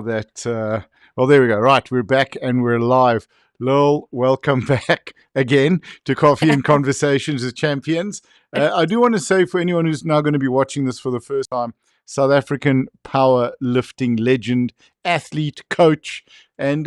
that. Well, there we go. Right, we're back and we're live. Lil, welcome back again to Coffee and Conversations with Champions. I do want to say for anyone who's now going to be watching this for the first time, South African powerlifting legend, athlete, coach, and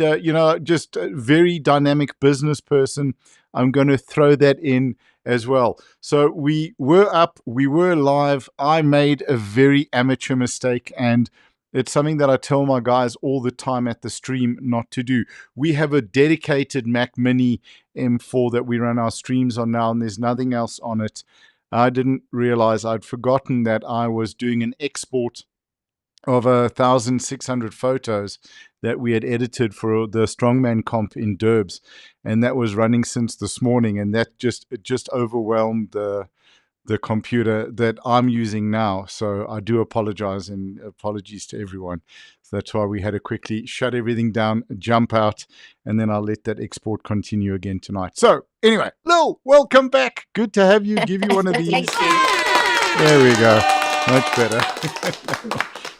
just a very dynamic business person. I'm going to throw that in as well. So we were up, we were live. I made a very amateur mistake, and it's something that I tell my guys all the time at the stream not to do. We have a dedicated Mac Mini M4 that we run our streams on now, and there's nothing else on it. I didn't realize, I'd forgotten that I was doing an export of 1,600 photos that we had edited for the Strongman comp in Derbs, and that was running since this morning, and that just overwhelmed the computer that I'm using now. So I do apologize, and apologies to everyone. So that's why we had to quickly shut everything down, jump out, and then I'll let that export continue again tonight. So anyway, Lil, welcome back. Good to have you. Give you one of these. There we go. Much better.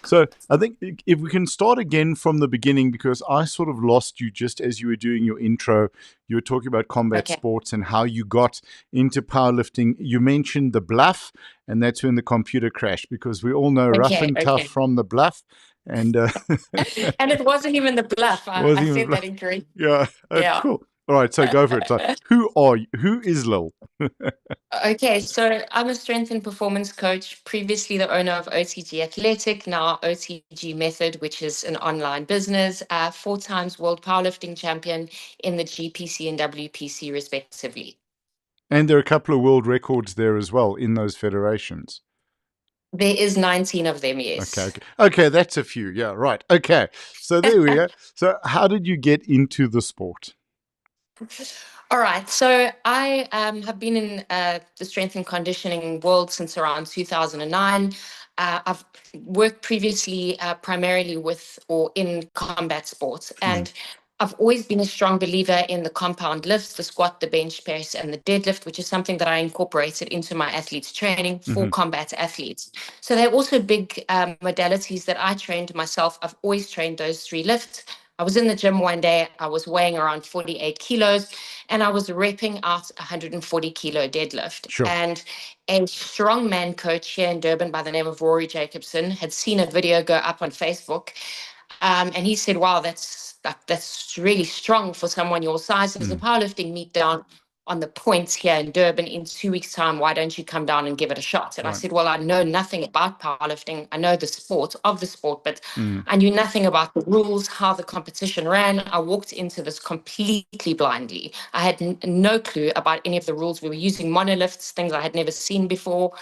So I think if we can start again from the beginning, because I sort of lost you just as you were doing your intro. You were talking about combat sports and how you got into powerlifting. You mentioned the bluff, and that's when the computer crashed, because we all know rough and tough from the bluff. And and it wasn't even the bluff. I said that incorrectly. Yeah. Cool. All right, so go for it. So who is Lil? Okay, so I'm a strength and performance coach, previously the owner of OTG Athletic, now OTG Method, which is an online business, 4 times world powerlifting champion in the GPC and WPC respectively. And there are a couple of world records there as well in those federations. There is 19 of them, yes. Okay, that's a few. Yeah, right. Okay, so there we go. So how did you get into the sport? All right. So I have been in the strength and conditioning world since around 2009. I've worked previously primarily with or in combat sports. And I've always been a strong believer in the compound lifts, the squat, the bench press, and the deadlift, which is something that I incorporated into my athletes training for combat athletes. So they're also big modalities that I trained myself. I've always trained those 3 lifts. I was in the gym one day, I was weighing around 48 kilos, and I was repping out 140 kilo deadlift. Sure. And a strongman coach here in Durban by the name of Rory Jacobson had seen a video go up on Facebook. And he said, wow, that's really strong for someone your size. There's a powerlifting meet down on the points here in Durban in 2 weeks' time. Why don't you come down and give it a shot? And I said, well, I know nothing about powerlifting. I know the sport, but I knew nothing about the rules, how the competition ran. I walked into this completely blindly. I had no clue about any of the rules. We were using monoliths, things I had never seen before.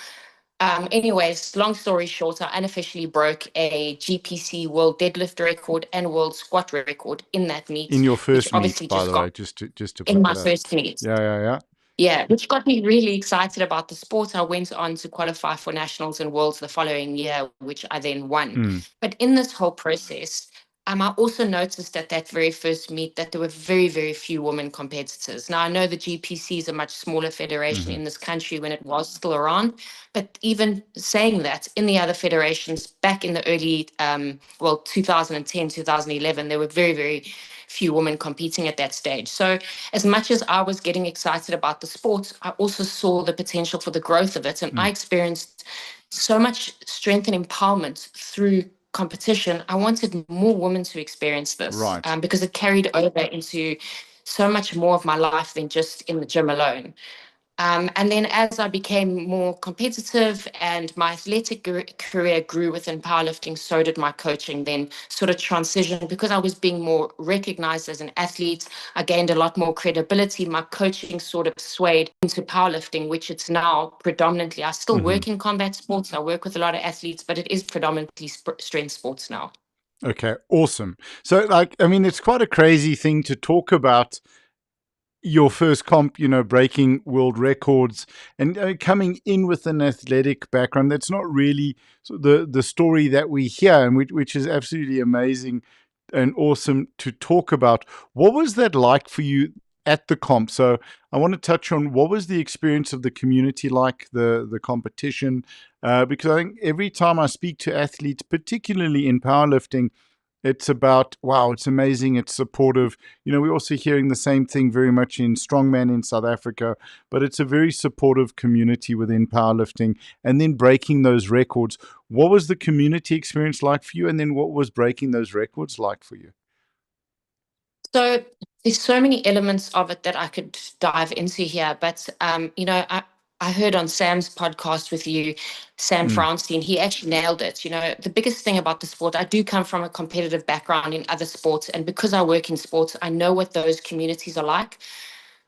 Anyways, long story short, I unofficially broke a GPC world deadlift record and world squat record in that meet. In your first meet, by the way, just to in my first meet. Yeah, which got me really excited about the sport. I went on to qualify for nationals and worlds the following year, which I then won. But in this whole process, I also noticed at that very first meet that there were very, very few women competitors. Now, I know the GPC is a much smaller federation in this country when it was still around, but even saying that, in the other federations back in the early, 2010, 2011, there were very, very few women competing at that stage. So as much as I was getting excited about the sport, I also saw the potential for the growth of it. And I experienced so much strength and empowerment through competition. I wanted more women to experience this, because it carried over into so much more of my life than just in the gym alone. And then as I became more competitive and my athletic career grew within powerlifting, so did my coaching then sort of transitioned because I was being more recognized as an athlete. I gained a lot more credibility. My coaching sort of swayed into powerlifting, which it's now predominantly. I still work in combat sports. I work with a lot of athletes, but it is predominantly strength sports now. Okay, awesome. So, it's quite a crazy thing to talk about your first comp, breaking world records and coming in with an athletic background. That's not really the story that we hear, and which is absolutely amazing and awesome to talk about. What was that like for you at the comp? So I want to touch on what was the experience of the community like, the competition, because I think every time I speak to athletes, particularly in powerlifting, It's about, wow, it's amazing. It's supportive. We're also hearing the same thing very much in strongman in South Africa, but it's a very supportive community within powerlifting. And then breaking those records. What was the community experience like for you? And then what was breaking those records like for you? So there's so many elements of it that I could dive into here, but I heard on Sam's podcast with you, Sam Mm, Brownstein, he actually nailed it. The biggest thing about the sport, I do come from a competitive background in other sports, and because I work in sports, I know what those communities are like.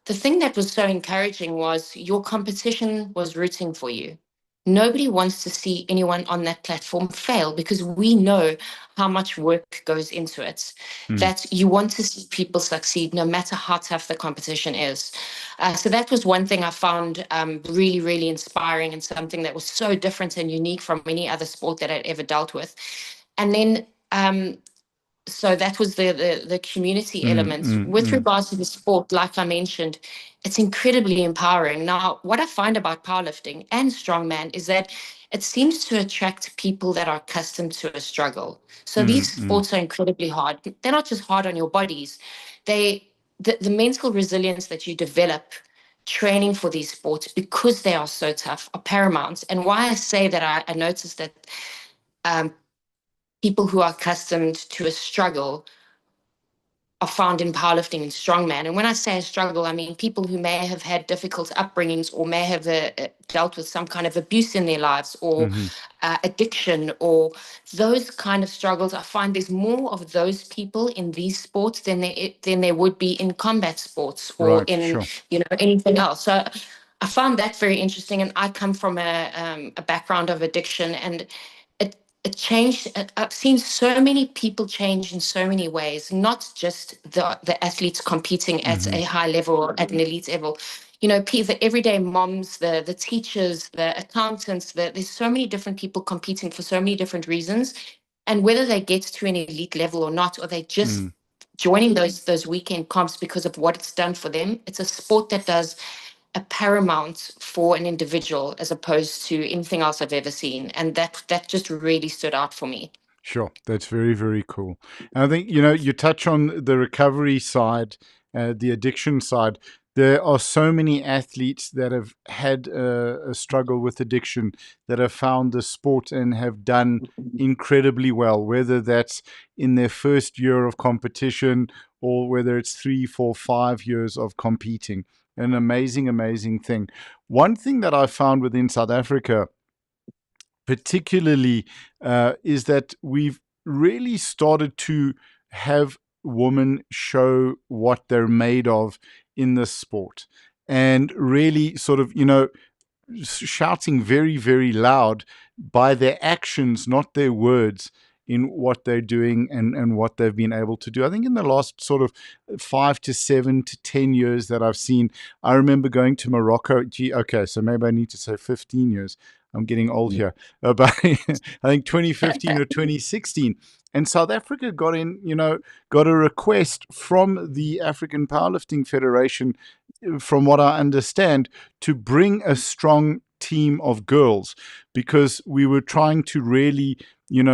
The thing that was so encouraging was your competition was rooting for you. Nobody wants to see anyone on that platform fail because we know how much work goes into it. mm, That you want to see people succeed no matter how tough the competition is. So that was one thing I found really, really inspiring and something that was so different and unique from any other sport that I'd ever dealt with. And then so that was the community mm, element. mm, With mm, regards to the sport, like I mentioned, it's incredibly empowering. Now, what I find about powerlifting and strongman is that it seems to attract people that are accustomed to a struggle. So mm, these mm, sports are incredibly hard. They're not just hard on your bodies. The mental resilience that you develop training for these sports because they are so tough are paramount. And why I say that I noticed that um, people who are accustomed to a struggle are found in powerlifting and strongman. And when I say a struggle, I mean people who may have had difficult upbringings or may have dealt with some kind of abuse in their lives or mm-hmm. addiction or those kind of struggles. I find there's more of those people in these sports than there would be in combat sports or Right, in sure. anything else. So I found that very interesting. And I come from a background of addiction, and it changed. I've seen so many people change in so many ways, not just the athletes competing at Mm-hmm. a high level or at an elite level. The everyday moms, the teachers, the accountants, there's so many different people competing for so many different reasons. And whether they get to an elite level or not, or they just Mm. joining those weekend comps because of what it's done for them, it's a sport that does a paramount for an individual as opposed to anything else I've ever seen. And that just really stood out for me. Sure, that's very, very cool. And I think, you touch on the recovery side, the addiction side. There are so many athletes that have had a struggle with addiction that have found the sport and have done incredibly well, whether that's in their first year of competition or whether it's 3, 4, 5 years of competing. An amazing, amazing thing. One thing that I found within South Africa, particularly, is that we've really started to have women show what they're made of in this sport and really sort of, shouting very, very loud by their actions, not their words, in what they're doing and what they've been able to do. I think in the last sort of 5 to 7 to 10 years that I've seen, I remember going to Morocco. Gee, okay, so maybe I need to say 15 years. I'm getting old here. But I think 2015 or 2016. And South Africa got a request from the African Powerlifting Federation, from what I understand, to bring a strong team of girls because we were trying to really,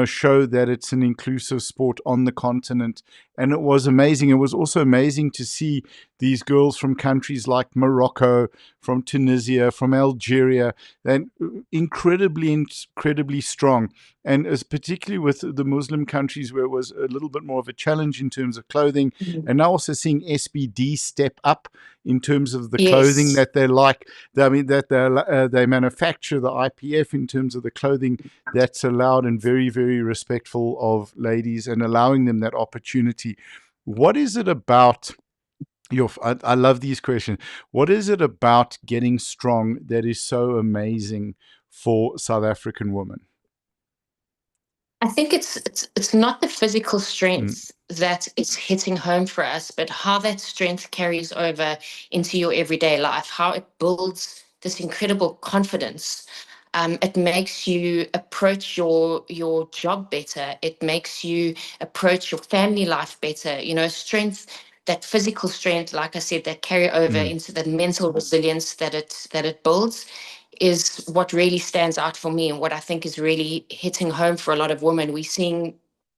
show that it's an inclusive sport on the continent. And it was amazing. It was also amazing to see these girls from countries like Morocco, from Tunisia, from Algeria, and incredibly, incredibly strong. And as particularly with the Muslim countries where it was a little bit more of a challenge in terms of clothing, Mhm. and now also seeing SBD step up in terms of the clothing Yes. that they like. I mean, that they manufacture the IPF in terms of the clothing that's allowed and very, very respectful of ladies and allowing them that opportunity. What is it about I love these questions. What is it about getting strong that is so amazing for South African women? I think it's not the physical Mm, strength that is hitting home for us, but how that strength carries over into your everyday life, how it builds this incredible confidence. It makes you approach your job better. It makes you approach your family life better. Strength, that physical strength, like I said, that carry over mm, into the mental resilience that it builds is what really stands out for me and what I think is really hitting home for a lot of women. We're seeing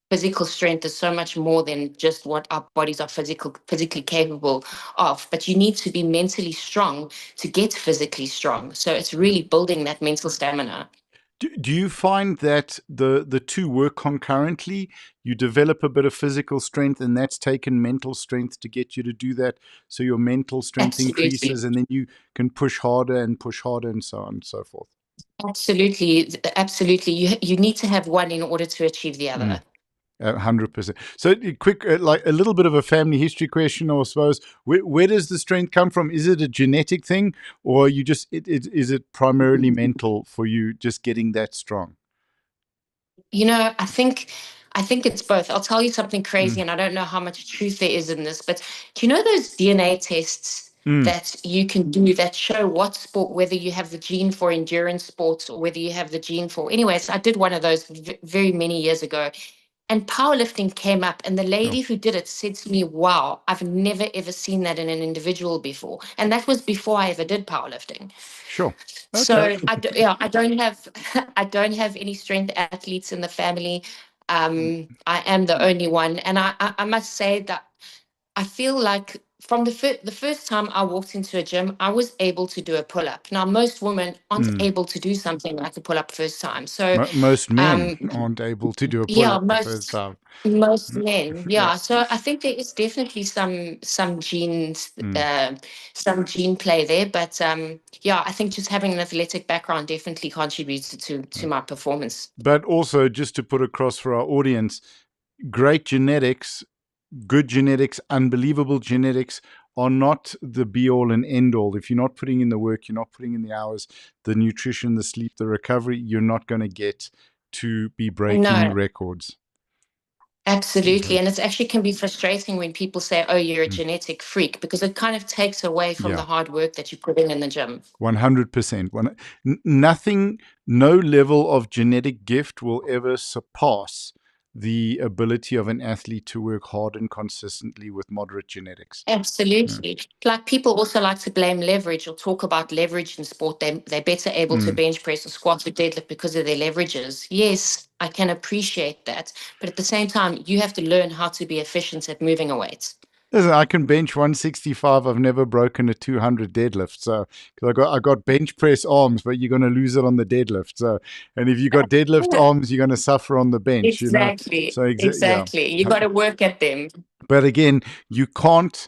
physical strength is so much more than just what our bodies are physically capable of. But you need to be mentally strong to get physically strong. So it's really building that mental stamina. Do you find that the two work concurrently? You develop a bit of physical strength, and that's taken mental strength to get you to do that. So your mental strength Absolutely. increases, and then you can push harder and so on and so forth. Absolutely. Absolutely. You need to have one in order to achieve the Mm. other. 100%. So, quick, like a little bit of a family history question, I suppose. Where does the strength come from? Is it a genetic thing, or you just is it primarily mental for you, just getting that strong? I think it's both. I'll tell you something crazy, Mm. and I don't know how much truth there is in this, but do you know those DNA tests Mm. that you can do that show what sport, whether you have the gene for endurance sports or whether you have the gene for. Anyways, I did one of those very many years ago, and powerlifting came up, and the Sure. lady who did it said to me, "Wow, I've never ever seen that in an individual before," and that was before I ever did powerlifting. Sure. Okay. So I don't have I don't have any strength athletes in the family. I am the only one, and I must say that I feel like from the first time I walked into a gym, I was able to do a pull up. Now most women aren't Mm. able to do something like a pull up first time. So Most men um, aren't able to do a pull yeah, up the first time. most men, Yeah. yeah. So I think there is definitely some genes, Mm. some gene play there. But yeah, I think just having an athletic background definitely contributed to my performance. But also, just to put across for our audience, great genetics, good genetics, unbelievable genetics are not the be all and end all. If you're not putting in the work, you're not putting in the hours, the nutrition, the sleep, the recovery, you're not going to get to be breaking No, records. absolutely. Mhm. And it's actually can be frustrating when people say, "Oh, you're a Mm. genetic freak," because it kind of takes away from Yeah. the hard work that you put in the gym. 100%. Nothing, no level of genetic gift will ever surpass the ability of an athlete to work hard and consistently with moderate genetics. Yeah. Absolutely. Like people also like to blame leverage or talk about leverage in sport. They're better able to Mm. bench press or squat or deadlift because of their leverages. Yes, I can appreciate that. But at the same time, you have to learn how to be efficient at moving a weight. Listen, I can bench 165. I've never broken a 200 deadlift. So, because I got bench press arms, but you're going to lose it on the deadlift. So, and if you got deadlift arms, you're going to suffer on the bench. Exactly. So yeah. Exactly. You got to work at them. But again, you can't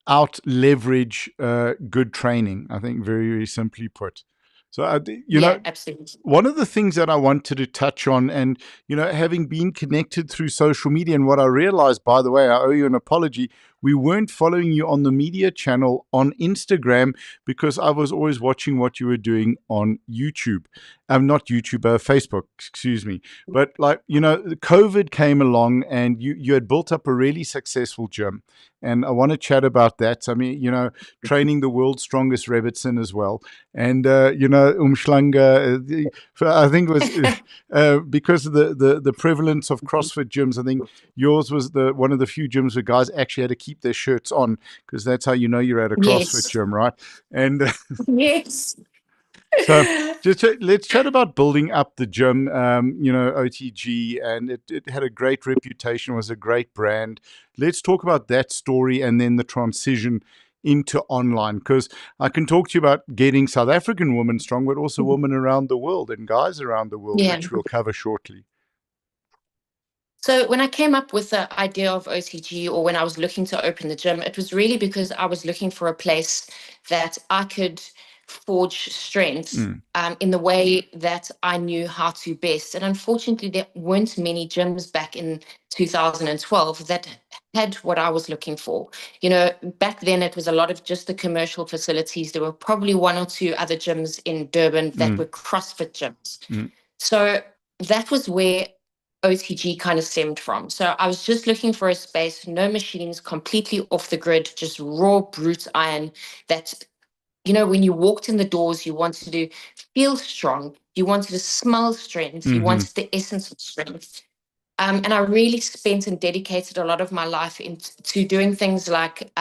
out leverage good training. I think very simply put. So Yeah, absolutely. one of the things that I wanted to touch on, and having been connected through social media, and what I realized, by the way, I owe you an apology. We weren't following you on the media channel on Instagram because I was always watching what you were doing on YouTube. Not YouTube, Facebook, excuse me. But COVID came along, and you had built up a really successful gym, and I want to chat about that. I mean, training the world's strongest Rebbitzin as well, and Umschlanger. I think it was because of the prevalence of CrossFit gyms. I think yours was the one of the few gyms where guys actually had to keep their shirts on because that's how you know you're at a CrossFit Yes. gym, right? And Yes. so let's chat about building up the gym. OTG, and it had a great reputation, was a great brand. Let's talk about that story and then the transition into online, because I can talk to you about getting South African women strong, but also women around the world and guys around the world, Yeah. which we'll cover shortly. So when I came up with the idea of OTG, or when I was looking to open the gym, it was really because I was looking for a place that I could forge strength Mm. in the way that I knew how to best. And unfortunately, there weren't many gyms back in 2012 that had what I was looking for. Back then it was a lot of just the commercial facilities. There were probably one or two other gyms in Durban that Mm. were CrossFit gyms. Mm. So that was where OTG kind of stemmed from. So I was just looking for a space, no machines, completely off the grid, just raw brute iron that, when you walked in the doors, you wanted to feel strong, you wanted to smell strength, you Mm-hmm. wanted the essence of strength. And I really spent and dedicated a lot of my life into doing things like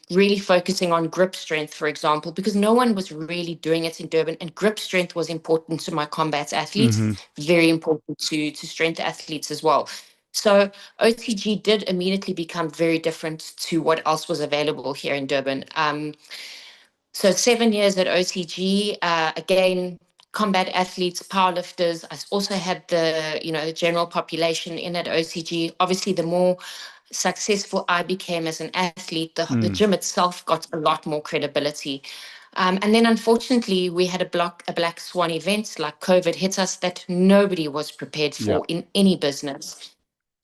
really focusing on grip strength, for example, because no one was really doing it in Durban. And grip strength was important to my combat athletes, Mm-hmm. very important to strength athletes as well. So OTG did immediately become very different to what else was available here in Durban. So 7 years at OTG, again, combat athletes, powerlifters. I also had the general population in at OTG. Obviously, the more successful I became as an athlete, the gym itself got a lot more credibility. And then unfortunately, we had a black swan event like COVID hit us that nobody was prepared Yeah. for in any business.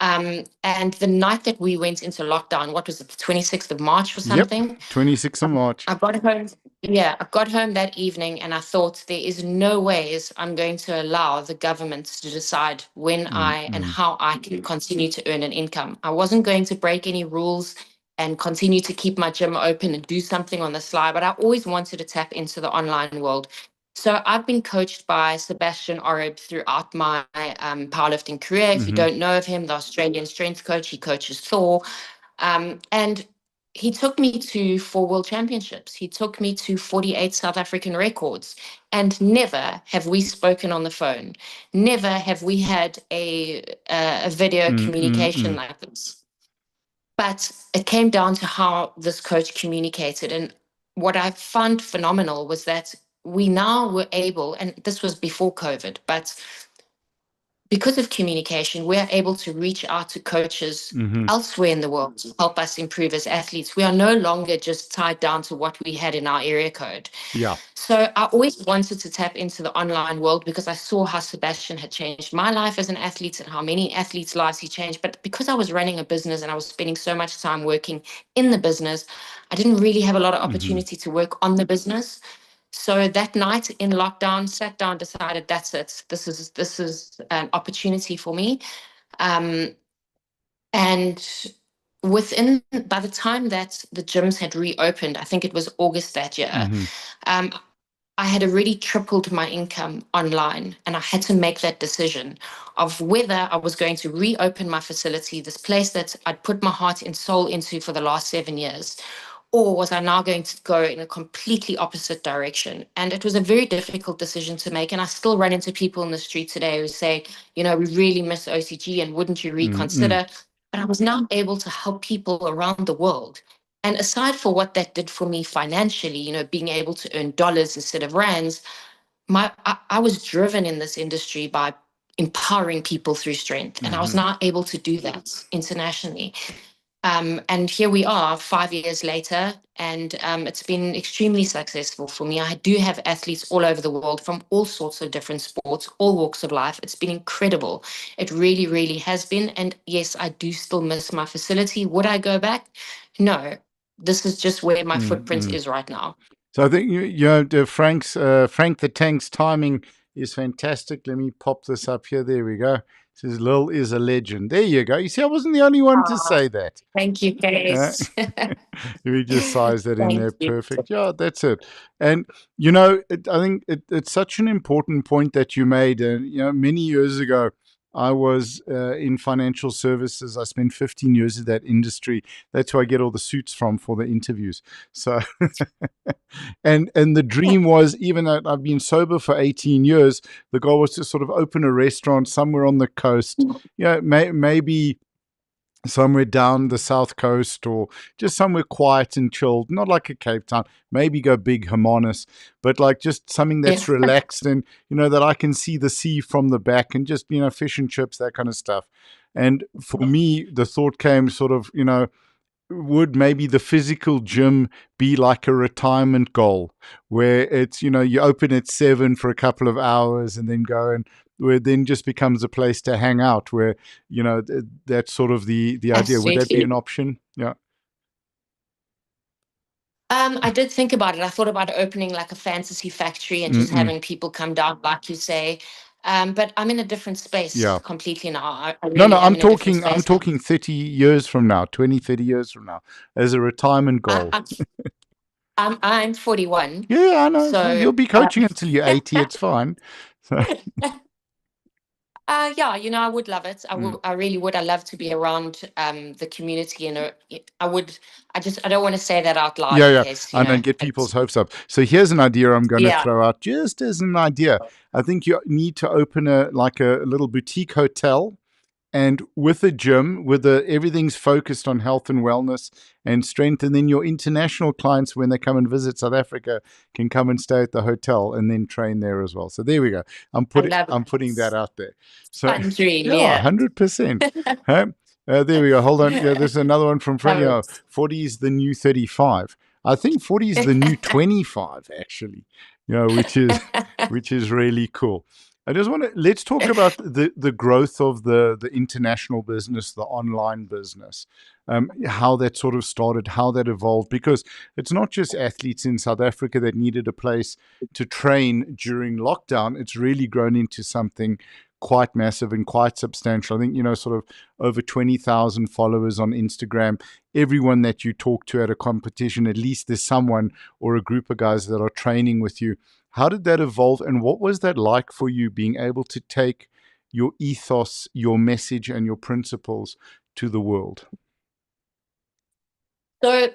And the night that we went into lockdown, what was it, the 26th of March or Yep. something? 26th of March. I got home. Yeah, I got home that evening and I thought there is no ways I'm going to allow the government to decide when I and how I can continue to earn an income. I wasn't going to break any rules and continue to keep my gym open and do something on the sly, but I always wanted to tap into the online world. So I've been coached by Sebastian Oreb throughout my powerlifting career. If you don't know of him, the Australian strength coach, he coaches Thor. And he took me to 4 world championships. He took me to 48 South African records. And never have we spoken on the phone. Never have we had a video communication like this. But it came down to how this coach communicated. And what I found phenomenal was that we now were able, and this was before COVID, but because of communication, we're able to reach out to coaches elsewhere in the world to help us improve as athletes. We are no longer just tied down to what we had in our area code. Yeah. So I always wanted to tap into the online world because I saw how Sebastian had changed my life as an athlete and how many athletes' lives he changed. But because I was running a business and I was spending so much time working in the business, I didn't really have a lot of opportunity to work on the business. So that night in lockdown, sat down, decided that's it. This is an opportunity for me. And by the time that the gyms had reopened, I think it was August that year, um, I had already tripled my income online, and I had to make that decision of whether I was going to reopen my facility, this place that I'd put my heart and soul into for the last 7 years, or was I now going to go in a completely opposite direction? And it was a very difficult decision to make. And I still run into people in the street today who say, we really miss OCG and wouldn't you reconsider? But I was now able to help people around the world. And aside for what that did for me financially, being able to earn dollars instead of rands, I was driven in this industry by empowering people through strength. And I was now able to do that internationally. And here we are 5 years later, and it's been extremely successful for me. I do have athletes all over the world from all sorts of different sports, all walks of life. It's been incredible. It really, really has been. And yes, I do still miss my facility. Would I go back? No. This is just where my footprint is right now. So I think Frank the Tank's timing is fantastic. Let me pop this up here. There we go. It says Lil is a legend. There you go. You see, I wasn't the only one to say that. Thank you, guys. We just size that in there. You. Perfect. Yeah, that's it. And, I think it's such an important point that you made. Many years ago, I was in financial services. I spent 15 years in that industry. That's where I get all the suits from for the interviews. So, and the dream was, even though I've been sober for 18 years, the goal was to sort of open a restaurant somewhere on the coast. Maybe somewhere down the south coast, or just somewhere quiet and chilled, not like a Cape Town, maybe go big Hermanus, but like just something that's relaxed and, that I can see the sea from the back, and just, fish and chips, that kind of stuff. And for me, the thought came sort of, would maybe the physical gym be like a retirement goal, where it's, you open at 7 for a couple of hours and then go, and where it then just becomes a place to hang out, where, that's sort of the idea. Absolutely. Would that be an option? Yeah. I did think about it. I thought about opening like a fantasy factory and just having people come down, like you say. But I'm in a different space completely now. I really no, am I'm talking 30 years from now, 20, 30 years from now, as a retirement goal. I'm 41. Yeah, I know. So you'll be coaching until you're 80. It's fine. So. I would love it. I really would. I love to be around the community, and I don't want to say that out loud. Yeah. In case, I don't get people's hopes up. So here's an idea I'm going to throw out, just as an idea. I think you need to open a little boutique hotel, and with a gym, everything's focused on health and wellness and strength, and then your international clients, when they come and visit South Africa, can come and stay at the hotel and then train there as well. So there we go. I love I'm putting that it. out there. So Fun dream, yeah, yeah. 100%. Huh? There we go. Hold on. Yeah, there's another one from Freddie. Love Oh, it. 40 is the new 35. I think 40 is the new 25, actually. Which is really cool. I just want to let's talk about the growth of the international business, the online business, how that sort of started, how that evolved, because it's not just athletes in South Africa that needed a place to train during lockdown. It's really grown into something quite massive and quite substantial. I think, sort of over 20,000 followers on Instagram. Everyone that you talk to at a competition, at least there's someone or a group of guys that are training with you. How did that evolve, and what was that like for you, being able to take your ethos, your message, and your principles to the world? So,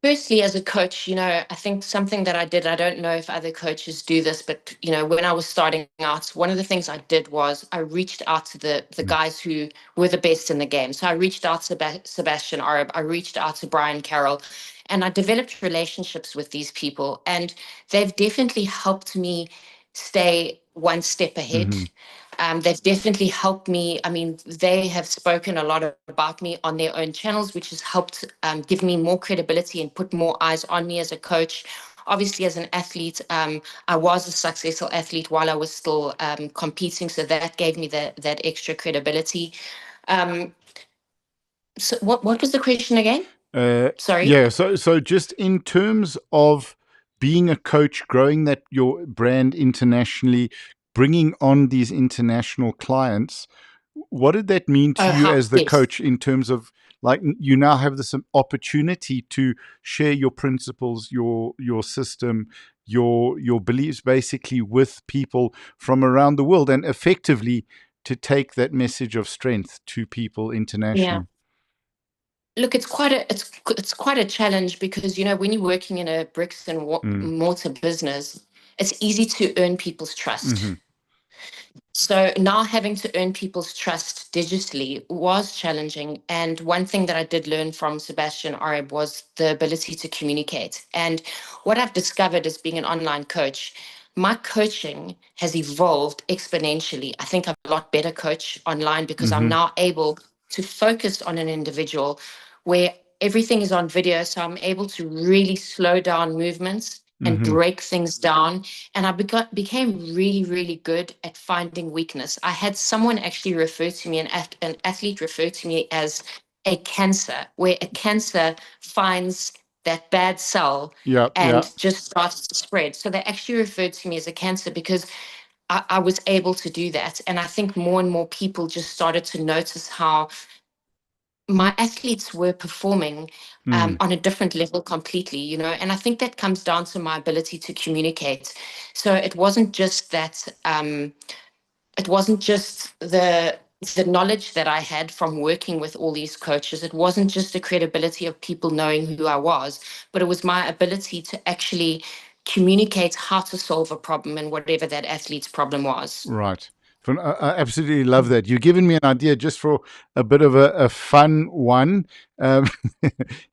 firstly, as a coach, I think something that I did, I don't know if other coaches do this, but when I was starting out, one of the things I did was I reached out to the Mm. guys who were the best in the game. So I reached out to Sebastian Arab, I reached out to Brian Carroll, and I developed relationships with these people, and they've definitely helped me stay one step ahead. Mm-hmm. They've definitely helped me. I mean, they have spoken a lot about me on their own channels, which has helped give me more credibility and put more eyes on me as a coach. Obviously, as an athlete, I was a successful athlete while I was still competing, so that gave me that extra credibility. Um, so, what was the question again? Sorry. Yeah, so just in terms of being a coach, growing that your brand internationally, bringing on these international clients, what did that mean to Oh, you how? as the Yes. coach, in terms of, like, you now have this opportunity to share your principles, your system, your beliefs, basically, with people from around the world, and effectively to take that message of strength to people Yeah. internationally. Look, it's quite a challenge because when you're working in a bricks and Mm. mortar business, it's easy to earn people's Mm-hmm. trust. So now having to earn people's trust digitally was challenging. And one thing that I did learn from Sebastian Arab was the ability to communicate. And what I've discovered as being an online coach, my coaching has evolved exponentially. I think I'm a lot better coach online because I'm Mm-hmm. now able to focus on an individual where everything is on video. So I'm able to really slow down movements and Mm-hmm. break things down, and I became really, really good at finding weakness. I had someone actually refer to me, an athlete refer to me as a cancer, where a cancer finds that bad cell Yeah, yeah. and just starts to spread. So they actually referred to me as a cancer because I was able to do that. And I think more and more people just started to notice how my athletes were performing Mm. on a different level completely, and I think that comes down to my ability to communicate. So it wasn't just that, it wasn't just the knowledge that I had from working with all these coaches. It wasn't just the credibility of people knowing who I was, but it was my ability to actually communicate how to solve a problem and whatever that athlete's problem was. Right. I absolutely love that. You've given me an idea just for a bit of a fun one. Um,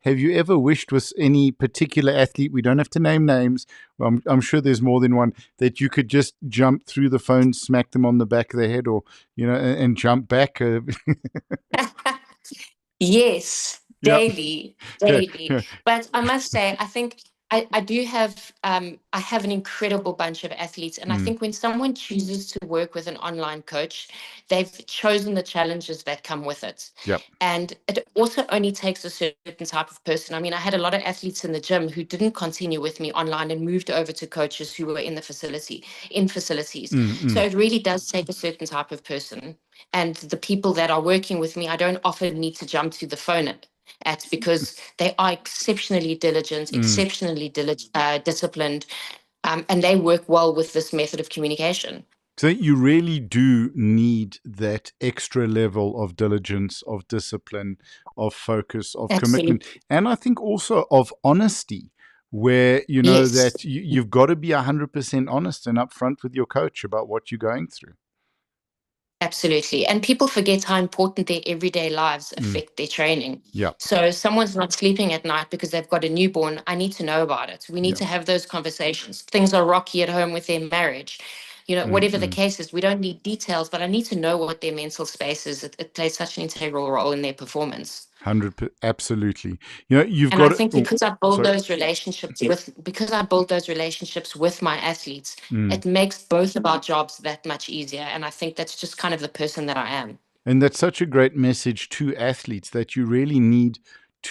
have you ever wished with any particular athlete, we don't have to name names, I'm sure there's more than one, that you could just jump through the phone, smack them on the back of the head, or, and jump back? Yes, Yeah. daily, Yeah. daily. Yeah. But I must say, I think I do have I have an incredible bunch of athletes. And I Mm. think when someone chooses to work with an online coach, they've chosen the challenges that come with it. Yep. And it also only takes a certain type of person. I mean, I had a lot of athletes in the gym who didn't continue with me online and moved over to coaches who were in the facilities. Mm, So mm. it really does take a certain type of person. And the people that are working with me, I don't often need to jump to the phone at because they are exceptionally diligent, Mm. exceptionally disciplined, and they work well with this method of communication. So you really do need that extra level of diligence, of discipline, of focus, of commitment, Absolutely. and I think also of honesty, where you know Yes. that you've got to be 100% honest and upfront with your coach about what you're going through. Absolutely. And people forget how important their everyday lives affect their training. Yeah. So if someone's not sleeping at night because they've got a newborn, I need to know about it. We need Yeah. to have those conversations. Things are rocky at home with their marriage. Whatever the case is, we don't need details, but I need to know what their mental space is. It plays such an integral role in their performance. 100%, absolutely. You've And I got it. think Oh, because I build sorry. those relationships with my athletes, Mm. it makes both of our jobs that much easier. And I think that's just kind of the person that I am. And that's such a great message to athletes that you really need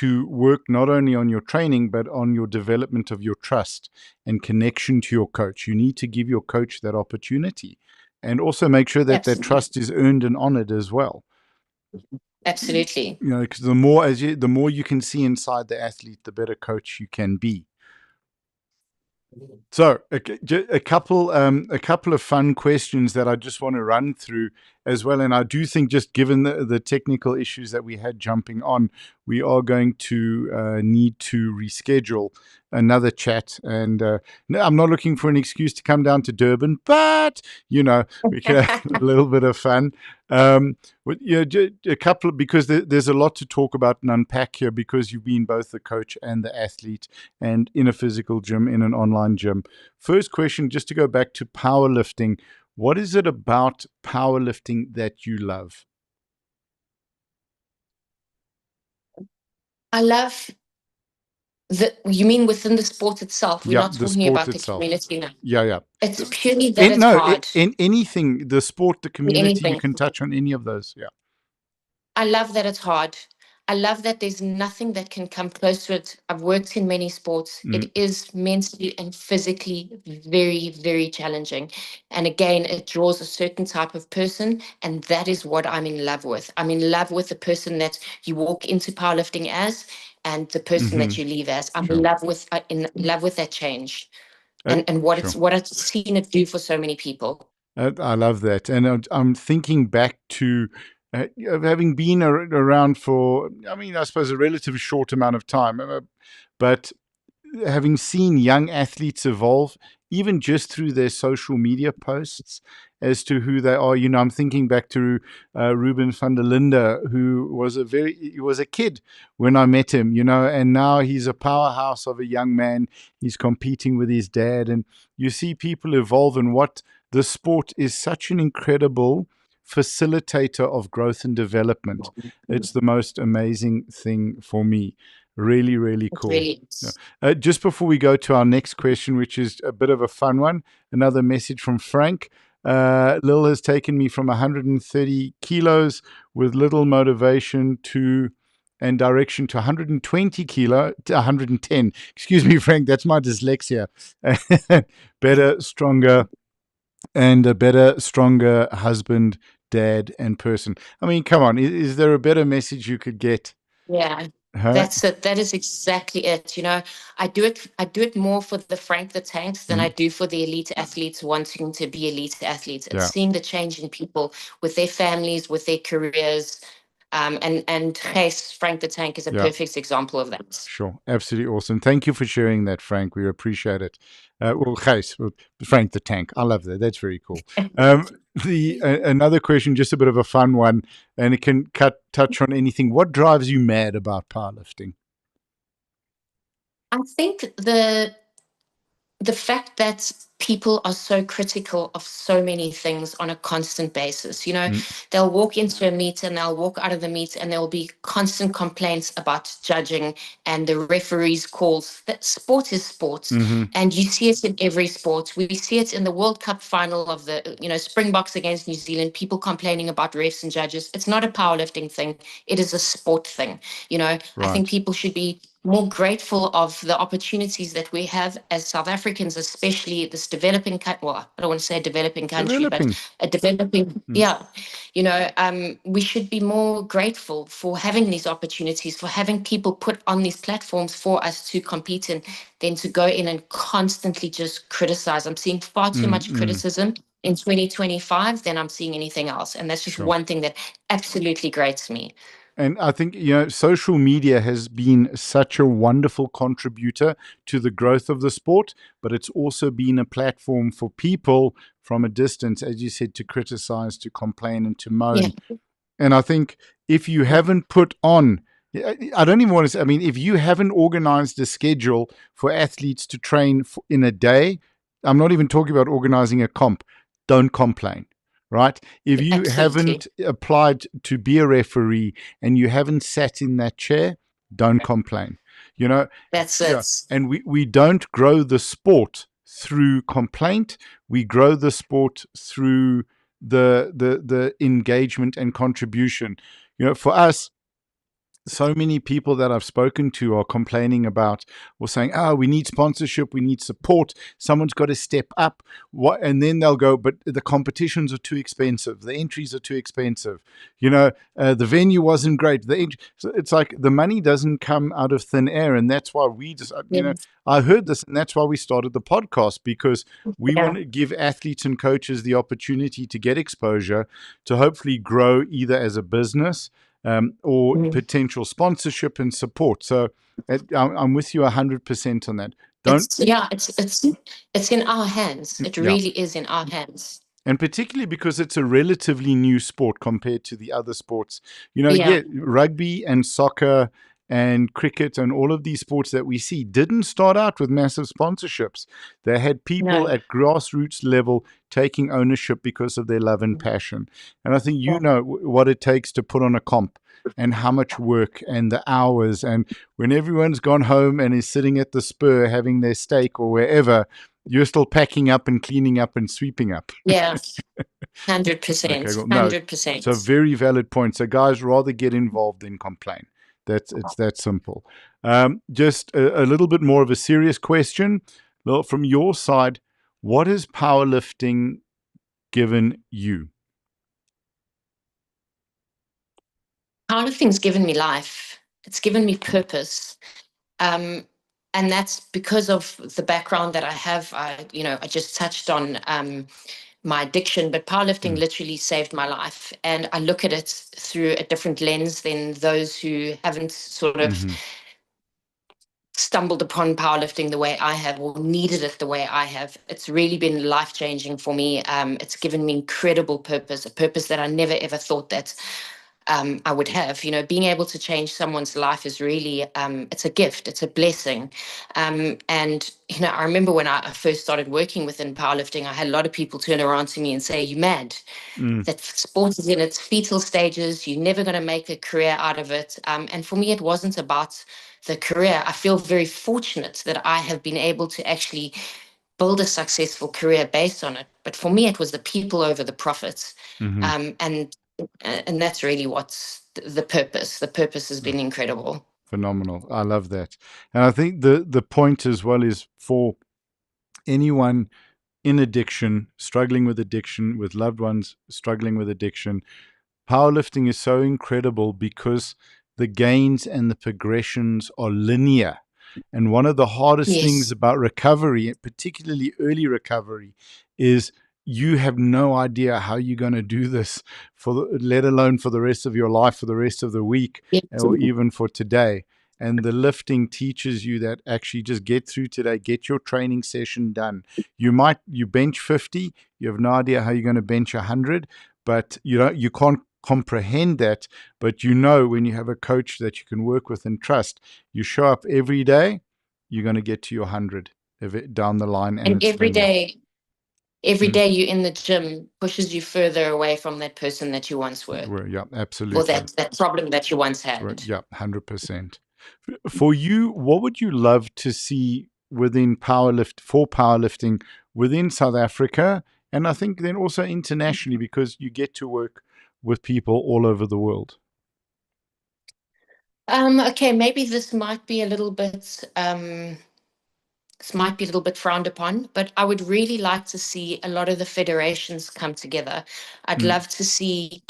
to work not only on your training, but on your development of your trust and connection to your coach. You need to give your coach that opportunity and also make sure that that Absolutely. trust is earned and honored as well. Absolutely. Because the more you can see inside the athlete, the better coach you can be. So a couple of fun questions that I just want to run through as well. And I do think, just given the technical issues that we had jumping on, we are going to need to reschedule another chat. And no, I'm not looking for an excuse to come down to Durban, but we can have a little bit of fun. A couple, because there's a lot to talk about and unpack here, because you've been both the coach and the athlete, and in a physical gym, in an online gym. First question, just to go back to powerlifting, what is it about powerlifting that you love? I love you mean within the sport itself? We're Yeah, not the talking sport about the itself. community now. Yeah. It's purely that it's No, hard. in anything, the sport, the community, you Anything. can touch on any of those. Yeah. I love that it's hard. I love that there's nothing that can come close to it. I've worked in many sports. Mm. It is mentally and physically very, very challenging. And again, it draws a certain type of person. And that is what I'm in love with. I'm in love with the person that you walk into powerlifting as and the person that you leave as. I'm Sure. in love with that change Uh, and what sure. I've seen it do for so many people. I love that. And I'm thinking back to having been around for, I suppose, a relatively short amount of time, but having seen young athletes evolve, even just through their social media posts as to who they are. I'm thinking back to Ruben van der Linde, who he was a kid when I met him, and now he's a powerhouse of a young man. He's competing with his dad, and you see people evolve, and what the sport is such an incredible facilitator of growth and development. It's the most amazing thing for me. Really, really It cool. really Yeah. is. Just before we go to our next question, which is a bit of a fun one, another message from Frank. Lil has taken me from 130 kilos with little motivation and direction to 120 kilo to 110. Excuse me, Frank, that's my dyslexia. Better, stronger, and a better, stronger husband, dad, and person. Come on, is there a better message you could get? Yeah, Huh? that's it. That is exactly it. I do it more for the Frank the Tanks than I do for the elite athletes wanting to be elite athletes. It's Yeah. seeing the change in people with their families, with their careers. And Gijs, Frank the Tank is a perfect example of that. Sure. Absolutely awesome. Thank you for sharing that, Frank. We appreciate it. Gijs, Frank the Tank. I love that. That's very cool. Another question, just a bit of a fun one, and it can touch on anything. What drives you mad about powerlifting? I think the fact that people are so critical of so many things on a constant basis. They'll walk into a meet and they'll walk out of the meet and there'll be constant complaints about judging and the referees' calls. That sport is sport. And you see it in every sport. We see it in the World Cup final of the, Springboks against New Zealand, people complaining about refs and judges. It's not a powerlifting thing. It is a sport thing. I think people should be more grateful of the opportunities that we have as South Africans, especially this developing country. Well, I don't want to say a developing country, but a developing, yeah. We should be more grateful for having these opportunities, for having people put on these platforms for us to compete in, than to go in and constantly just criticize. I'm seeing far too much criticism in 2025 than I'm seeing anything else. And that's just one thing that absolutely grates me. And I think, social media has been such a wonderful contributor to the growth of the sport, but it's also been a platform for people from a distance, as you said, to criticize, to complain, and to Yeah. moan. And I think if you haven't put on, I don't even want to say, I mean, if you haven't organized a schedule for athletes to train in a day, I'm not even talking about organizing a comp, don't complain, right? If you Absolutely. haven't applied to be a referee and you haven't sat in that chair, don't complain. You know, That's yeah. it. And we don't grow the sport through complaint. We grow the sport through the engagement and contribution. For us, so many people that I've spoken to are complaining about or saying, "Oh, we need sponsorship, we need support. Someone's got to step up." And then they'll go, "But the competitions are too expensive. The entries are too expensive. The venue wasn't great. So it's like the money doesn't come out of thin air, and that's why we just, Yeah. I heard this, and that's why we started the podcast, because we want Yeah. to give athletes and coaches the opportunity to get exposure, to hopefully grow either as a business, or Mm. potential sponsorship and support. So I'm with you 100% on that. Don't, It's yeah, it's in our hands. It yeah. really is in our hands. And particularly because it's a relatively new sport compared to the other sports. Yeah. Yeah, rugby and soccer and cricket and all of these sports that we see didn't start out with massive sponsorships. They had people No. at grassroots level taking ownership because of their love and passion. And I think Yeah. what it takes to put on a comp and how much work and the hours. And when everyone's gone home and is sitting at the Spur having their steak or wherever, you're still packing up and cleaning up and sweeping up. Yeah. Okay, 100%. well, no, it's a 100%. very valid point. So, guys, rather get involved than complain. It's that simple. Just a little bit more of a serious question. Well, from your side, what has powerlifting given you? Powerlifting's given me life. It's given me purpose. Um, and that's because of the background that I have. I just touched on my addiction, but powerlifting Mm, literally saved my life. And I look at it through a different lens than those who haven't sort of mm-hmm, stumbled upon powerlifting the way I have or needed it the way I have. It's really been life changing for me. It's given me incredible purpose, a purpose that I never ever thought that I would have. Being able to change someone's life is really, it's a gift, it's a blessing. And, I remember when I first started working within powerlifting, I had a lot of people turn around to me and say, "You mad? mm, That sport is in its fetal stages. You're never going to make a career out of it." And for me, it wasn't about the career. I feel very fortunate that I have been able to actually build a successful career based on it. But for me, it was the people over the profits. mm-hmm. And that's really what's the purpose. The purpose has been incredible. Phenomenal. I love that. And I think the point as well is for anyone in addiction, struggling with loved ones struggling with addiction, powerlifting is so incredible because the gains and the progressions are linear. And one of the hardest things Yes. about recovery, particularly early recovery, is you have no idea how you're going to do this let alone for the rest of your life, for the rest of the week, Yes. or even for today. And the lifting teaches you that actually just get through today, get your training session done. You bench 50, you have no idea how you're going to bench 100, but you can't comprehend that. But when you have a coach that you can work with and trust, you show up every day, you're going to get to your 100 down the line, and And it's linear. every Mm. day you in the gym pushes you further away from that person that you once were, Yeah, or absolutely. that problem that you once Right, had. yeah, 100%. For you, what would you love to see for powerlifting within South Africa, and I think then also internationally, because you get to work with people all over the world? Okay, maybe this might be a little bit frowned upon, but I would really like to see a lot of the federations come together. I'd Mm, love to see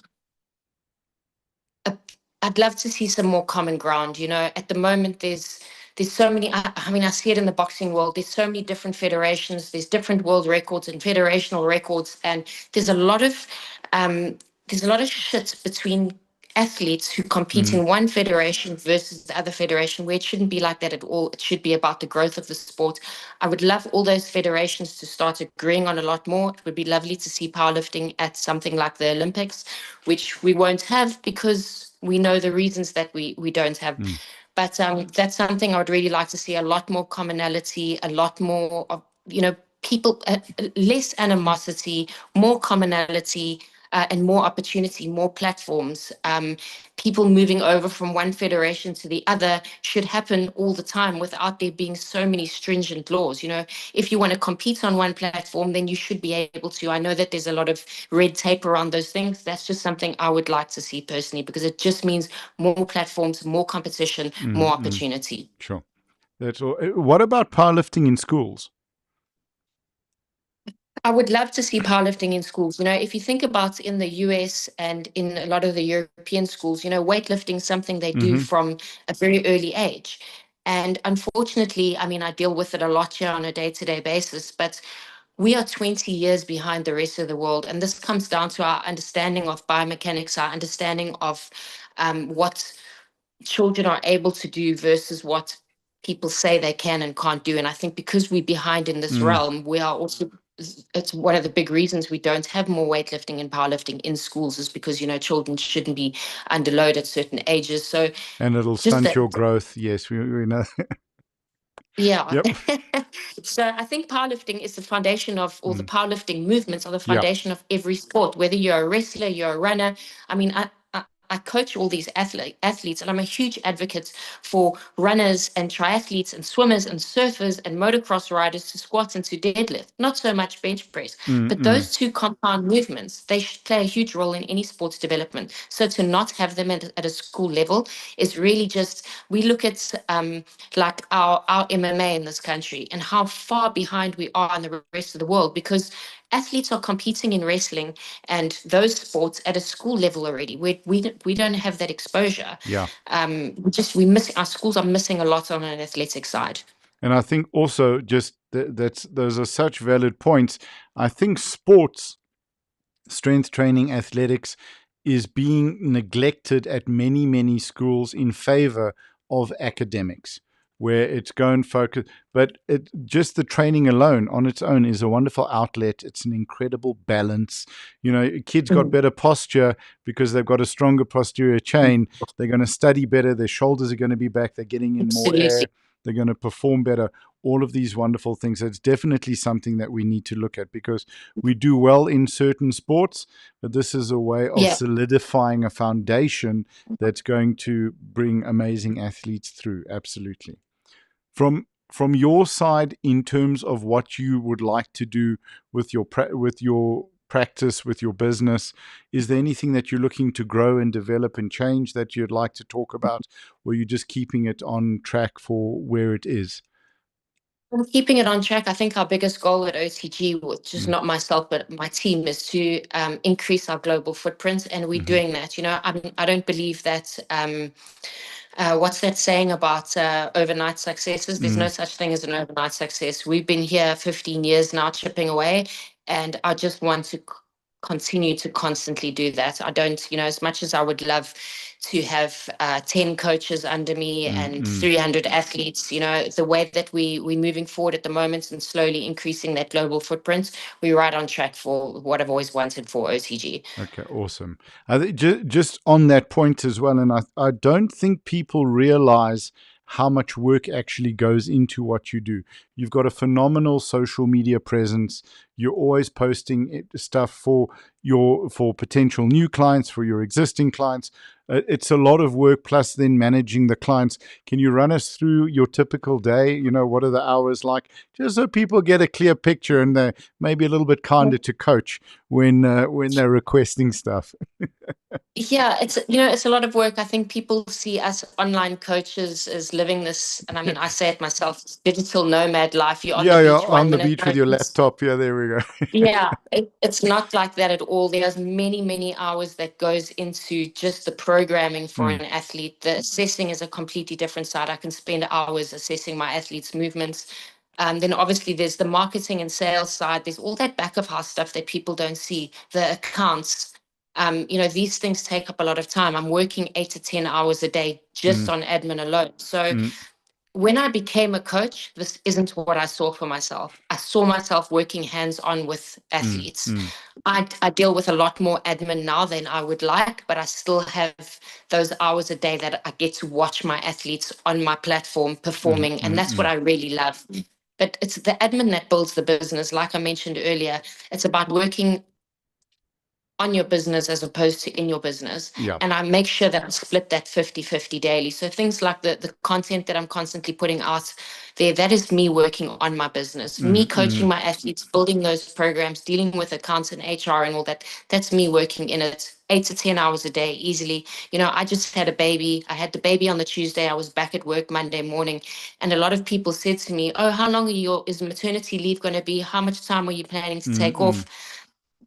a, I'd love to see some more common ground. At the moment there's so many. I mean, I see it in the boxing world. There's so many different federations. There's different world records and federational records, and there's a lot of um, there's a lot of shit between athletes who compete Mm, in one federation versus the other federation, where it shouldn't be like that at all. It should be about the growth of the sport. I would love all those federations to start agreeing on a lot more. It would be lovely to see powerlifting at something like the Olympics, which we won't have because we know the reasons that we don't have. mm, But that's something I would really like to see, a lot more commonality, a lot more of, people, less animosity, more commonality, and more opportunity, more platforms. People moving over from one federation to the other should happen all the time without there being so many stringent laws. If you want to compete on one platform, then you should be able to. I know that there's a lot of red tape around those things. That's just something I would like to see personally, because it just means more platforms, more competition, more mm, mm. opportunity. Sure. That's all. What about powerlifting in schools? I would love to see powerlifting in schools. If you think about in the US and in a lot of the European schools, weightlifting is something they do Mm-hmm. from a very early age. And unfortunately, I mean, I deal with it a lot here on a day-to-day basis, but we are 20 years behind the rest of the world. And this comes down to our understanding of biomechanics, our understanding of what children are able to do versus what people say they can and can't do. And I think because we're behind in this Mm. realm, we are also, it's one of the big reasons we don't have more weightlifting and powerlifting in schools, is because, children shouldn't be underload at certain ages. So And it'll just stunt that. your growth. Yes, we know. Yeah. Yep. So I think powerlifting is the foundation of, or the Mm. powerlifting movements are the Yeah. foundation of every sport, whether you're a wrestler, you're a runner. I mean, I coach all these athletes, and I'm a huge advocate for runners and triathletes and swimmers and surfers and motocross riders to squat and to deadlift, not so much bench press. Mm, But mm. those two compound movements, they should play a huge role in any sports development. So to not have them at a school level is really just, we look at like our MMA in this country and how far behind we are in the rest of the world, because athletes are competing in wrestling and those sports at a school level already. We don't have that exposure. Yeah. We miss, our schools are missing a lot on an athletic side. And I think also just that's those are such valid points. I think sports, strength training, athletics is being neglected at many, many schools in favor of academics, where it's going focus. But just the training alone on its own is a wonderful outlet. It's an incredible balance. Kids got Mm. better posture because they've got a stronger posterior chain. They're going to study better. Their shoulders are going to be back. They're getting in more Absolutely. air. They're going to perform better. All of these wonderful things. It's definitely something that we need to look at, because we do well in certain sports, but this is a way of Yeah. solidifying a foundation that's going to bring amazing athletes through. Absolutely. From your side, in terms of what you would like to do with your practice, with your business, is there anything that you're looking to grow and develop and change that you'd like to talk about, or are you just keeping it on track for where it is? I'm keeping it on track. I think our biggest goal at OTG, which is Mm. not myself, but my team, is to increase our global footprint. And we're Mm-hmm. doing that. I don't believe that. What's that saying about overnight successes? There's Mm. no such thing as an overnight success. We've been here 15 years now, chipping away, and I just want to continue to constantly do that. I don't, as much as I would love to have 10 coaches under me and Mm-mm. 300 athletes, the way that we're moving forward at the moment and slowly increasing that global footprint, we're right on track for what I've always wanted for OTG. Okay, awesome. I think just on that point as well, and I don't think people realize how much work actually goes into what you do. You've got a phenomenal social media presence. You're always posting stuff for potential new clients, for your existing clients. It's a lot of work, plus then managing the clients. Can you run us through your typical day? What are the hours like? Just so people get a clear picture and they're maybe a little bit kinder to coach when they're requesting stuff. Yeah, it's a lot of work. I think people see us online coaches as living this, and I mean, I say it myself, digital nomad life. You're on the Yeah, yeah, beach on one the minute. beach with your laptop. Yeah, there we go. Yeah, it's not like that at all. There's many, many hours that goes into just the programming for Mm, an athlete. The assessing is a completely different side. I can spend hours assessing my athletes' movements. Then obviously there's the marketing and sales side. There's all that back of house stuff that people don't see. The accounts. These things take up a lot of time. I'm working 8 to 10 hours a day just on admin alone. So when I became a coach, this isn't what I saw for myself. I saw myself working hands-on with athletes. I deal with a lot more admin now than I would like, but I still have those hours a day that I get to watch my athletes on my platform performing, and that's what I really love. But it's the admin that builds the business. Like I mentioned earlier, it's about working on your business as opposed to in your business. Yeah. And I make sure that I split that 50-50 daily. So things like the content that I'm constantly putting out there, that is me working on my business, me coaching my athletes, building those programs, dealing with accounts and HR and all that. That's me working in it 8 to 10 hours a day easily. I just had a baby. I had the baby on the Tuesday. I was back at work Monday morning. And a lot of people said to me, oh, how long is maternity leave going to be? How much time are you planning to take off?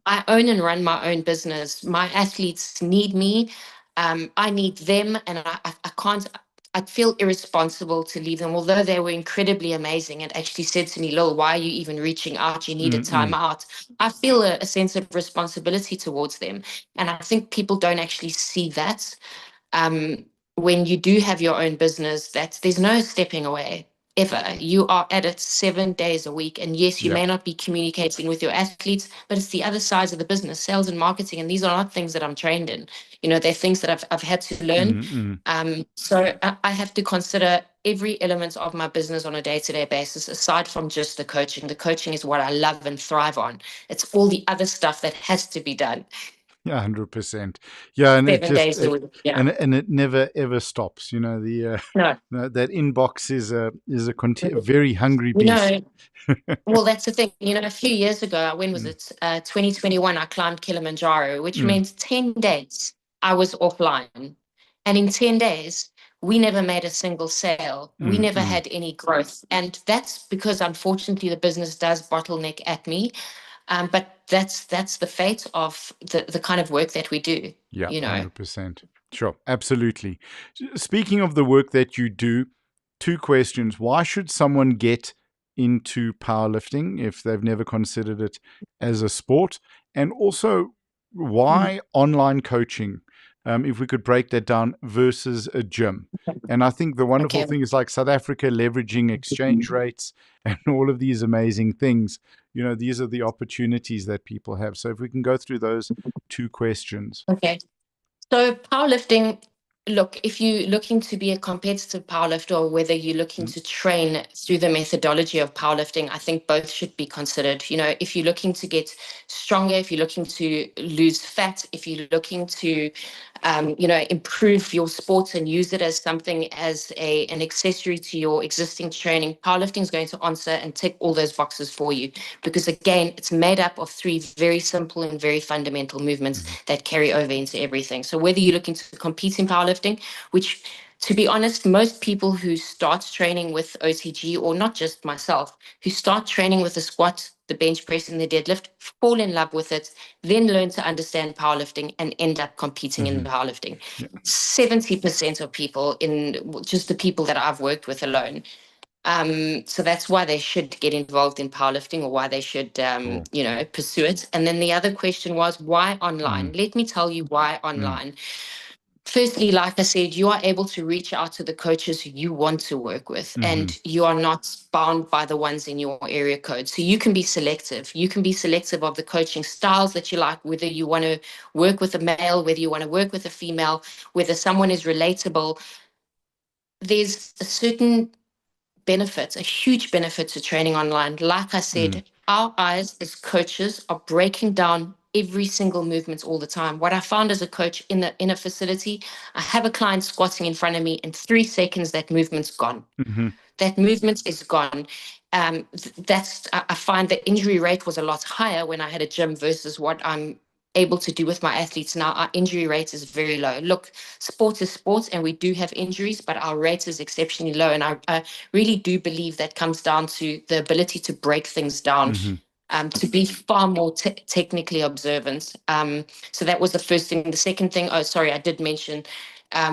I own and run my own business. My athletes need me. I need them, and I can't. I feel irresponsible to leave them, although they were incredibly amazing and actually said to me, Lil, why are you even reaching out? You need a time out. I feel a sense of responsibility towards them. And I think people don't actually see that. When you do have your own business, that there's no stepping away ever. You are at it 7 days a week. And yes, you Yeah. may not be communicating with your athletes, but it's the other sides of the business, sales and marketing. And these are not things that I'm trained in. They're things that I've had to learn. So I have to consider every element of my business on a day-to-day basis, aside from just the coaching. The coaching is what I love and thrive on. It's all the other stuff that has to be done. Yeah, 100%. Yeah, and it 7 days a week. Yeah. and it never ever stops. The No. that inbox is a very hungry beast. Well, that's the thing. A few years ago, when was it? 2021, I climbed Kilimanjaro, which meant 10 days I was offline. And in 10 days, we never made a single sale. We never had any growth. And that's because, unfortunately, the business does bottleneck at me. But that's the fate of the kind of work that we do. Yeah, 100%. Sure, absolutely. Speaking of the work that you do, two questions. Why should someone get into powerlifting if they've never considered it as a sport? And also, why online coaching, if we could break that down, versus a gym? And I think the wonderful thing is, like South Africa leveraging exchange rates and all of these amazing things, these are the opportunities that people have. So if we can go through those two questions. Okay. So powerlifting, look, if you're looking to be a competitive powerlifter or whether you're looking to train through the methodology of powerlifting, I think both should be considered. If you're looking to get stronger, if you're looking to lose fat, if you're looking to, improve your sport and use it as something as an accessory to your existing training, powerlifting is going to answer and tick all those boxes for you. Because again, it's made up of three very simple and very fundamental movements that carry over into everything. So whether you're looking to compete in powerlifting, which, to be honest, most people who start training with OTG, or not just myself, who start training with the squat, the bench press, and the deadlift, fall in love with it, then learn to understand powerlifting and end up competing in powerlifting. 70% of people, in just the people that I've worked with alone. So that's why they should get involved in powerlifting, or why they should, pursue it. And then the other question was, why online? Let me tell you why online. Firstly, like I said, you are able to reach out to the coaches who you want to work with, and you are not bound by the ones in your area code. So you can be selective. You can be selective of the coaching styles that you like, whether you want to work with a male, whether you want to work with a female, whether someone is relatable. There's a certain benefit, a huge benefit to training online. Like I said, our eyes as coaches are breaking down every single movement all the time. What I found as a coach in a facility, I have a client squatting in front of me, in 3 seconds, that movement's gone. That movement is gone. I find the injury rate was a lot higher when I had a gym versus what I'm able to do with my athletes now. Our injury rate is very low. Look, sport is sport, and we do have injuries, but our rate is exceptionally low. And I really do believe that comes down to the ability to break things down, to be far more technically observant. So that was the first thing. The second thing, I did mention,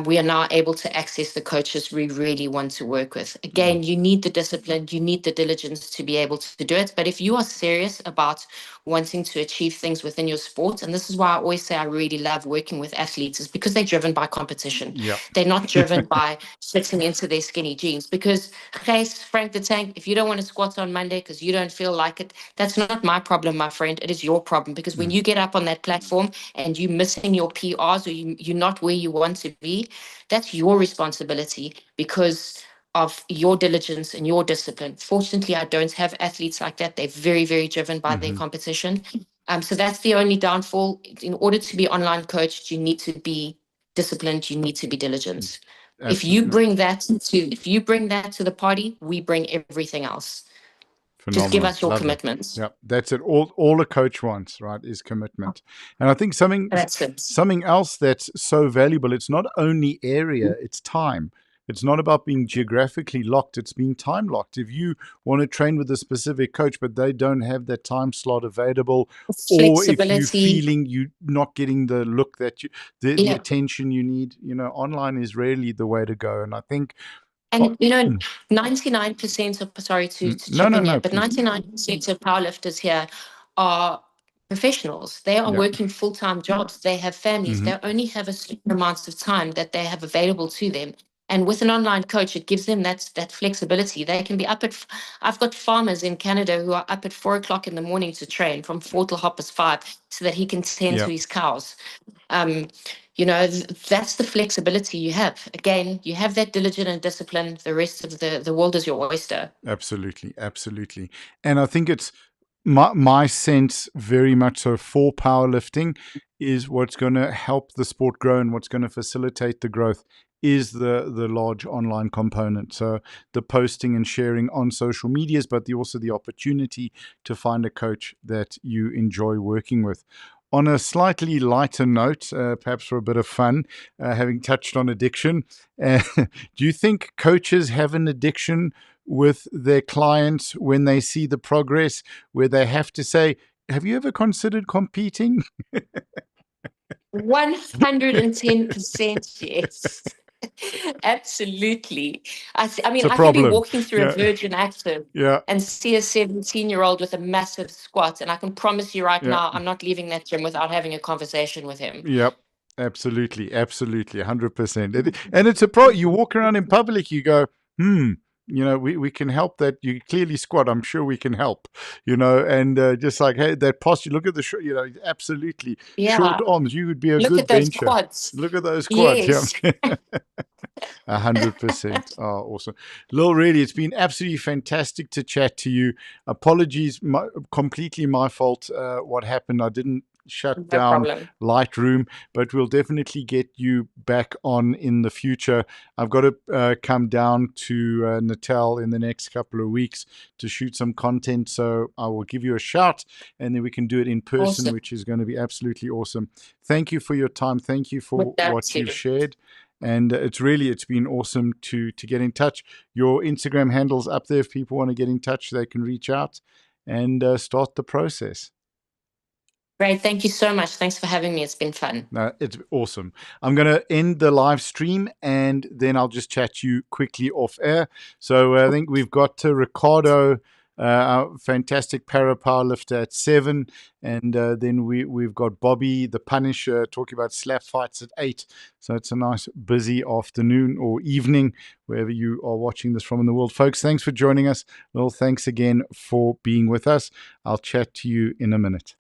we are now able to access the coaches we really want to work with. Again, you need the discipline, you need the diligence to be able to do it. But if you are serious about wanting to achieve things within your sport, and this is why I always say I really love working with athletes, is because they're driven by competition. Yeah. They're not driven by fitting into their skinny jeans. Because, Gijs, Frank the Tank, if you don't want to squat on Monday because you don't feel like it, that's not my problem, my friend. It is your problem. Because when you get up on that platform and you're missing your PRs, or you're not where you want to be, that's your responsibility because of your diligence and your discipline. Fortunately, I don't have athletes like that. They're very, very driven by their competition. So that's the only downfall. In order to be online coached, you need to be disciplined. You need to be diligent. If you bring that to the party, we bring everything else. Just give Phenomenal. us your Lovely. commitments. Yeah, that's it. All a coach wants, right, is commitment. And I think something else that's so valuable, it's not only area, it's time. It's not about being geographically locked, it's being time locked. If you want to train with a specific coach, but they don't have that time slot available, or if you're feeling you're not getting the look that the attention you need, online is really the way to go. And I think, and 99% of, sorry to chip in here, but 99% of powerlifters here are professionals. They are working full-time jobs. They have families. They only have a certain amount of time that they have available to them. And with an online coach, it gives them that flexibility. They can be up at, I've got farmers in Canada who are up at 4 o'clock in the morning to train from 4 till 5 so that he can tend to his cows. That's the flexibility you have. Again, you have that diligence and discipline. The rest of the world is your oyster. Absolutely, absolutely. And I think it's my sense very much so for powerlifting is what's going to help the sport grow and what's going to facilitate the growth is the large online component. So the posting and sharing on social medias, but also the opportunity to find a coach that you enjoy working with. On a slightly lighter note, perhaps for a bit of fun, having touched on addiction, do you think coaches have an addiction with their clients when they see the progress, where they have to say, have you ever considered competing? 110% yes. Absolutely. I mean, I problem. Can be walking through a Virgin Active and see a 17-year-old with a massive squat, and I can promise you right now, I'm not leaving that gym without having a conversation with him. Yep. Absolutely. 100%. And it's you walk around in public, you go, we can help that. You clearly squat. I'm sure we can help, and just like, hey, that posture, look at the, absolutely. Yeah. Short arms. You would be a look good at those bencher. Quads. Look at those quads. Yes. Yeah. 100%. Oh, awesome. Lil, really, it's been absolutely fantastic to chat to you. Apologies, completely my fault what happened. I didn't shut down Lightroom, but we'll definitely get you back on in the future. I've got to come down to Natal in the next couple of weeks to shoot some content, so I will give you a shout and then we can do it in person, which is going to be absolutely awesome. Thank you for your time. Thank you for what you've shared. And it's been awesome to get in touch. Your Instagram handle's up there. If people want to get in touch, they can reach out and start the process. Great. Thank you so much. Thanks for having me. It's been fun. No, it's awesome. I'm going to end the live stream and then I'll just chat you quickly off air. So I think we've got Ricardo, our fantastic para powerlifter at 7. And then we've got Bobby, the Punisher, talking about slap fights at 8. So it's a nice busy afternoon or evening, wherever you are watching this from in the world. Folks, thanks for joining us. Well, thanks again for being with us. I'll chat to you in a minute.